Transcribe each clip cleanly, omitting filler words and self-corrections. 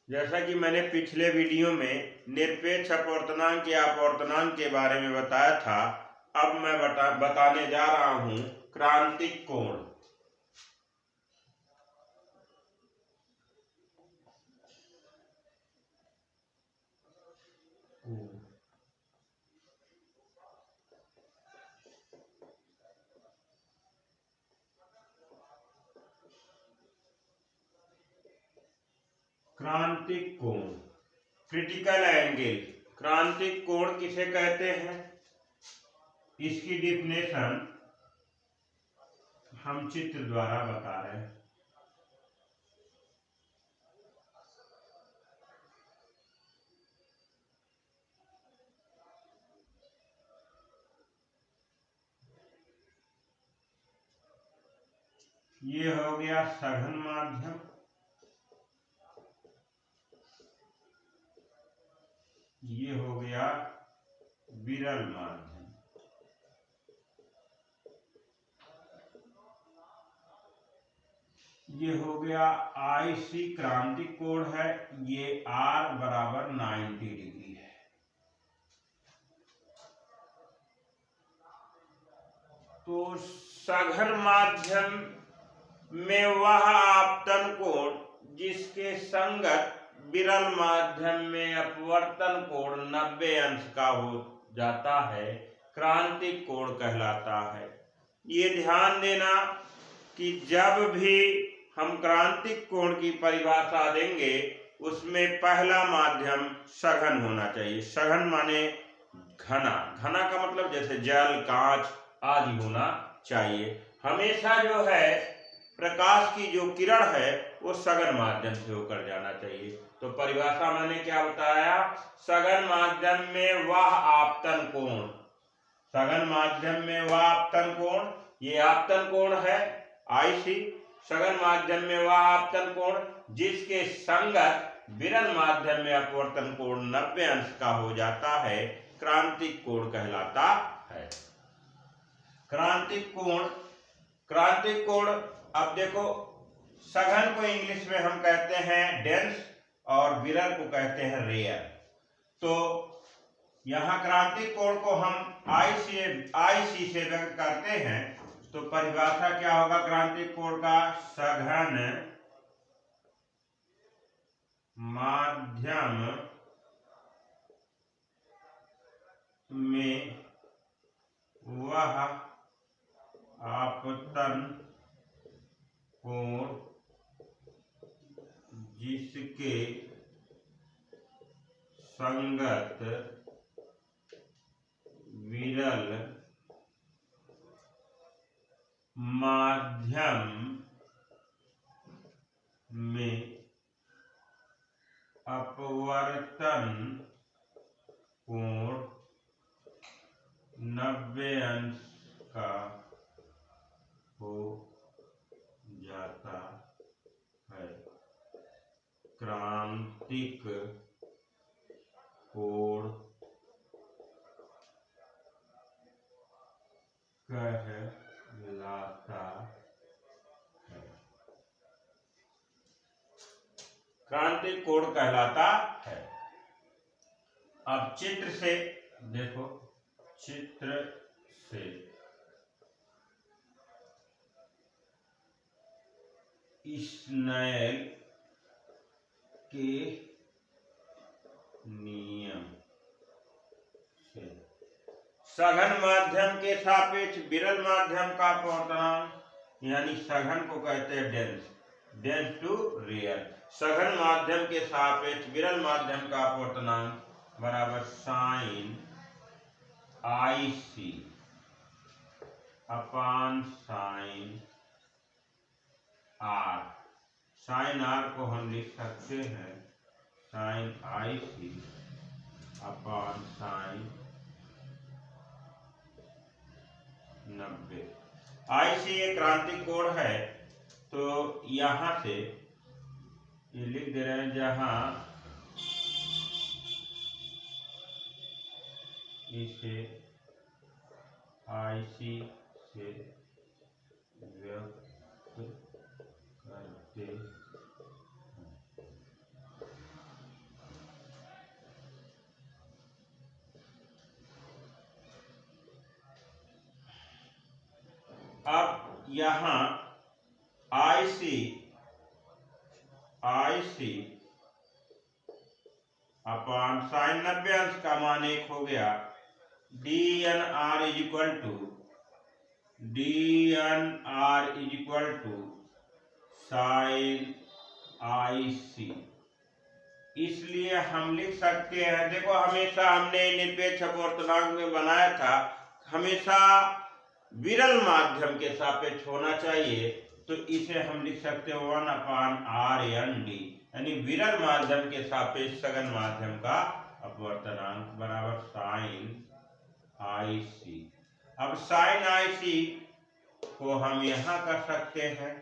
जैसा कि मैंने पिछले वीडियो में निरपेक्ष अपवर्तनांक या अपवर्तनांक के बारे में बताया था, अब मैं बताने जा रहा हूं क्रांतिक कोण। क्रांतिक कोण, क्रिटिकल एंगल। क्रांतिक कोण किसे कहते हैं, इसकी डिफिनेशन हम चित्र द्वारा बता रहे हैं। ये हो गया सघन माध्यम, ये हो गया विरल माध्यम। ये हो गया आईसी क्रांतिक कोण है, ये R बराबर 90 डिग्री है। तो सघन माध्यम में वह आपतन कोण जिसके संगत विरल माध्यम में अपवर्तन कोण 90 अंश का हो जाता है, क्रांतिक कोण कहलाता है। ये ध्यान देना कि जब भी हम क्रांतिक कोण की परिभाषा देंगे उसमें पहला माध्यम सघन होना चाहिए। सघन माने घना, घना का मतलब जैसे जल, कांच आदि होना चाहिए। हमेशा जो है प्रकाश की जो किरण है वो सघन माध्यम से होकर जाना चाहिए। तो परिभाषा मैंने क्या बताया, सघन माध्यम में वह आपतन कोण, सघन माध्यम में वह आपतन कोण, ये आपतन कोण है आईसी। सघन माध्यम में वह आपतन कोण जिसके संगत विरल माध्यम में अपवर्तन कोण 90 अंश का हो जाता है, क्रांतिक कोण कहलाता है। क्रांतिक कोण, क्रांतिक कोण, अब देखो सघन को इंग्लिश में हम कहते हैं डेंस और विरल को कहते हैं रेयर। तो यहाँ क्रांतिक कोण को हम आईसी से व्यक्त करते हैं। तो परिभाषा क्या होगा क्रांतिक कोण का, सघन माध्यम में वह आपतन कोण जिसके संगत विरल माध्यम में अपवर्तन कोण 90 अंश का हो जाता है, क्रांतिक कोण कहलाता है। क्रांतिक कोण कहलाता है। अब चित्र से देखो, चित्र से स्नेल के नियम से सघन माध्यम के सापेक्ष विरल माध्यम का अपवर्तनांक, यानी सघन को कहते हैं डेंस, डेंस टू रेयर। सघन माध्यम के सापेक्ष विरल माध्यम का अपवर्तनांक बराबर sine IC upon sine R. Sine R को हम लिख सकते हैं sine IC upon sine 90। IC एक क्रांतिक कोण है, तो यहां से ये लिख दे रहे हैं, जहां इसे आईसी से व्यक्त करते हैं। यहाँ IC अपॉन साइन 90 अंश का मान 1 हो गया। DNR is equal to sine IC। इसलिए हम लिख सकते हैं, देखो हमेशा हमने निरपेक्ष अपवर्तनांक में बनाया था, हमेशा विरल माध्यम के सापेक्ष होना चाहिए, तो इसे हम लिख सकते हैं 1/RND, यानी विरल माध्यम के सापेक्ष सघन माध्यम का अपवर्तनांक बराबर साइन IC। अब साइन IC को हम यहाँ कर सकते हैं,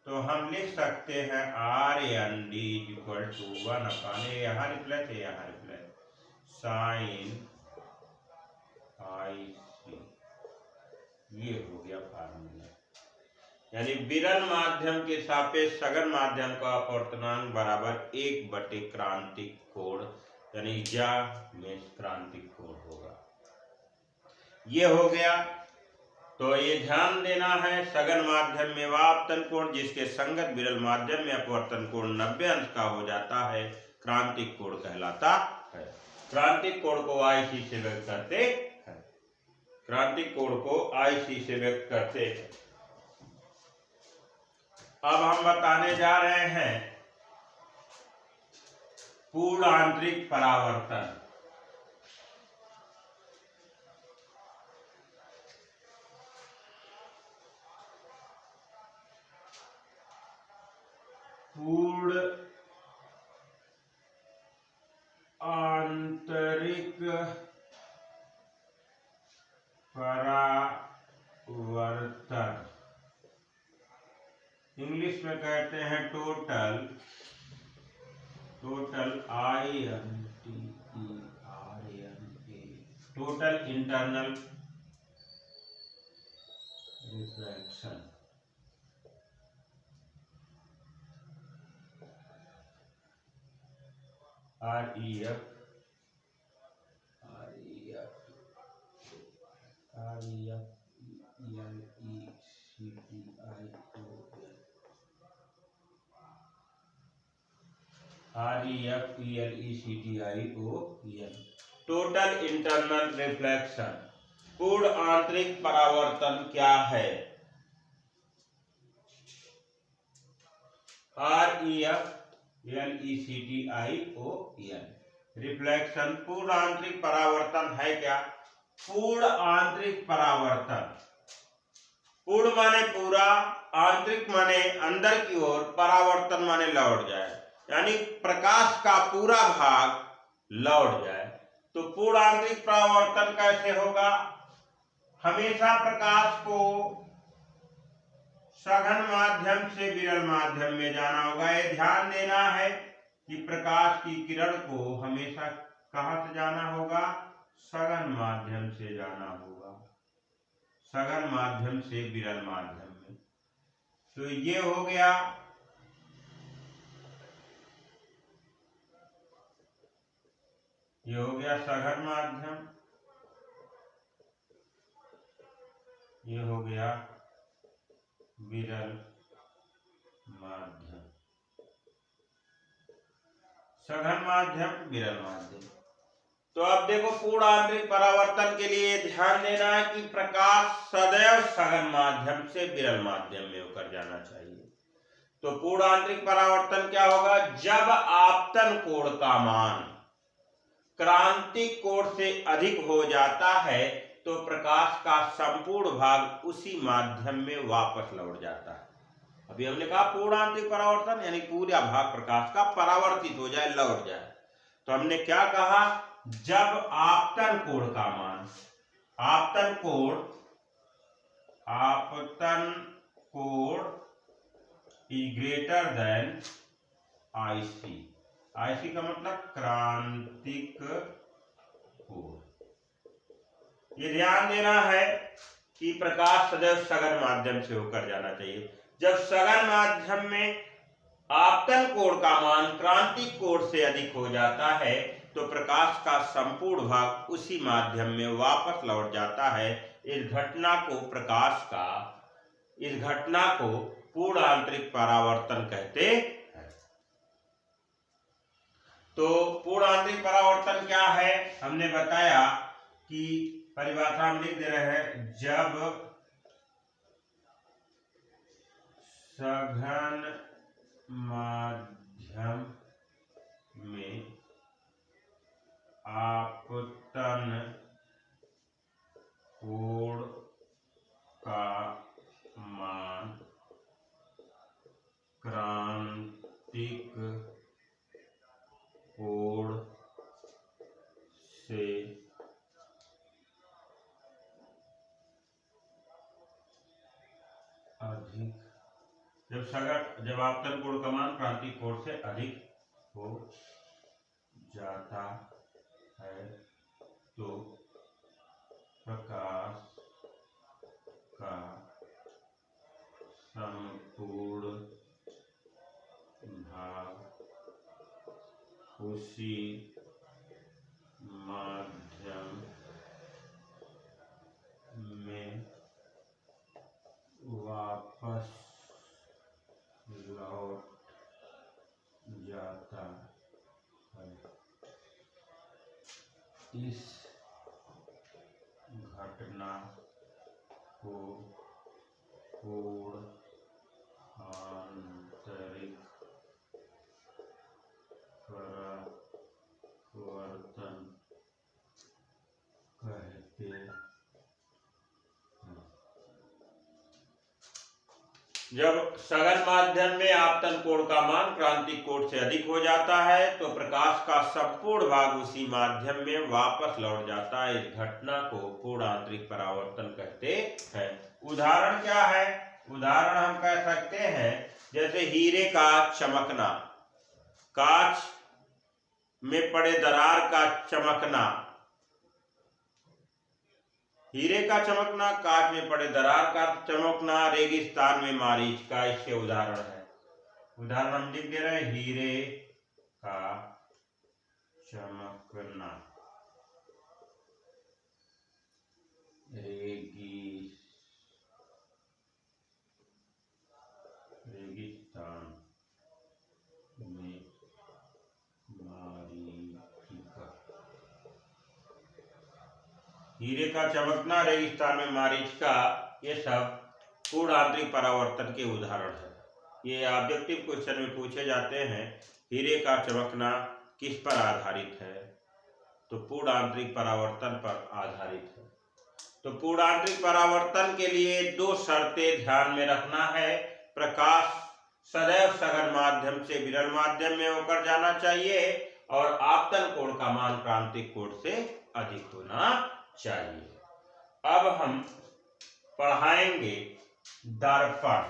तो हम लिख सकते हैं RND इक्वल टू 1/, यहाँ रिप्लेस है, यहाँ रिप्लेस साइन IC। ये हो गया फार्मूला, यानी विरल माध्यम के सापेक्ष सघन माध्यम का अपवर्तनांक बराबर 1 क्रांतिक कोण, यानी या में क्रांतिक कोण होगा। ये हो गया। तो ये ध्यान देना है, सघन माध्यम में वह आपतन कोण जिसके संगत विरल माध्यम में अपवर्तन कोण 90 अंश का हो जाता है, क्रांतिक कोण कहलाता है। क्रांतिक कोण को IC से व्यक्त करते हैं, क्रांतिक कोण को IC से व्यक्त करते हैं। अब हम बताने जा रहे हैं पूर्ण आंतरिक परावर्तन। पूर्ण आंतरिक परावर्तन, इंग्लिश में कहते हैं total total internal refraction. REF REFLECTION, total internal reflection. पूर्ण आंतरिक परावर्तन क्या है? REFLECTION, reflection. पूर्ण आंतरिक परावर्तन है क्या? पूर्ण आंतरिक परावर्तन, पूर्ण माने पूरा, आंतरिक माने अंदर की ओर, परावर्तन माने लौट जाए, यानी प्रकाश का पूरा भाग लौट जाए। तो पूर्ण आंतरिक परावर्तन कैसे होगा? हमेशा प्रकाश को सघन माध्यम से विरल माध्यम में जाना होगा। ये ध्यान देना है कि प्रकाश की किरण को हमेशा कहां से जाना होगा? सघन माध्यम से जाना होगा, सघन माध्यम से विरल माध्यम में। तो ये हो गया। ये हो गया सघन माध्यम, ये हो गया विरल माध्यम। सघन माध्यम, विरल माध्यम। तो अब देखो पूर्ण आंतरिक परावर्तन के लिए ध्यान देना है कि प्रकाश सदैव सघन माध्यम से विरल माध्यम में होकर जाना चाहिए। तो पूर्ण आंतरिक परावर्तन क्या होगा? जब आपतन कोण का मान क्रांतिक कोण से अधिक हो जाता है तो प्रकाश का संपूर्ण भाग उसी माध्यम में वापस लौट जाता है। अभी हमने कहा पूर्ण आंतरिक परावर्तन यानी पूरा भाग प्रकाश का परावर्तित हो जाए, लौट जाए। तो हमने क्या कहा? जब आपतन कोण का मान, आपतन कोण ग्रेटर देन IC, IC का मतलब क्रांतिक कोण। ये ध्यान देना है कि प्रकाश सदैव सघन माध्यम से होकर जाना चाहिए। जब सघन माध्यम में आपतन कोण का मान क्रांतिक कोण से अधिक हो जाता है तो प्रकाश का संपूर्ण भाग उसी माध्यम में वापस लौट जाता है। इस घटना को प्रकाश का इस घटना को पूर्ण आंतरिक परावर्तन कहते हैं। तो पूर्ण आंतरिक परावर्तन क्या है? हमने बताया कि परिभाषा हम लिख दे रहे हैं, जब सघन माध्यम में आपतन कोण का मान क्रांतिक कोण से अधिक, जब आपतन कोण का मान क्रांतिक कोण से अधिक हो जाता है तो प्रकाश का संपूर्ण भाग उसी माध्यम में वापस लौट जाता है। इस घटना को पूर्ण आंतरिक परावर्तन कहते हैं। जब सघन माध्यम में आपतन कोण का मान क्रांतिक कोण से अधिक हो जाता है तो प्रकाश का संपूर्ण भाग उसी माध्यम में वापस लौट जाता है। इस घटना को पूर्ण आंतरिक परावर्तन कहते हैं। उदाहरण क्या है? उदाहरण हम कह सकते हैं जैसे हीरे का चमकना, कांच में पड़े दरार का चमकना। हीरे का चमकना, कांच में पड़े दरार का चमकना, रेगिस्तान में मारीच का इसके उदाहरण है। उदाहरण हम लिख दे रहे हैं, हीरे का चमकना, रेगिस्तान में मारीचिका। हीरे का चमकना, रेगिस्तान में मारीचिका, ये सब पूर्ण आंतरिक परावर्तन के उदाहरण है। ये ऑब्जेक्टिव क्वेश्चन में पूछे जाते हैं। हीरे का चमकना किस पर आधारित है? तो पूर्ण आंतरिक परावर्तन पर आधारित है। तो पूर्ण आंतरिक परावर्तन के लिए दो शर्तें ध्यान में रखना है। प्रकाश सदैव सघन माध्यम से विरल माध्यम में होकर जाना चाहिए और आपतन कोण का मान क्रांतिक कोण से अधिक होना चाहिए। अब हम पढ़ाएंगे दर्पण।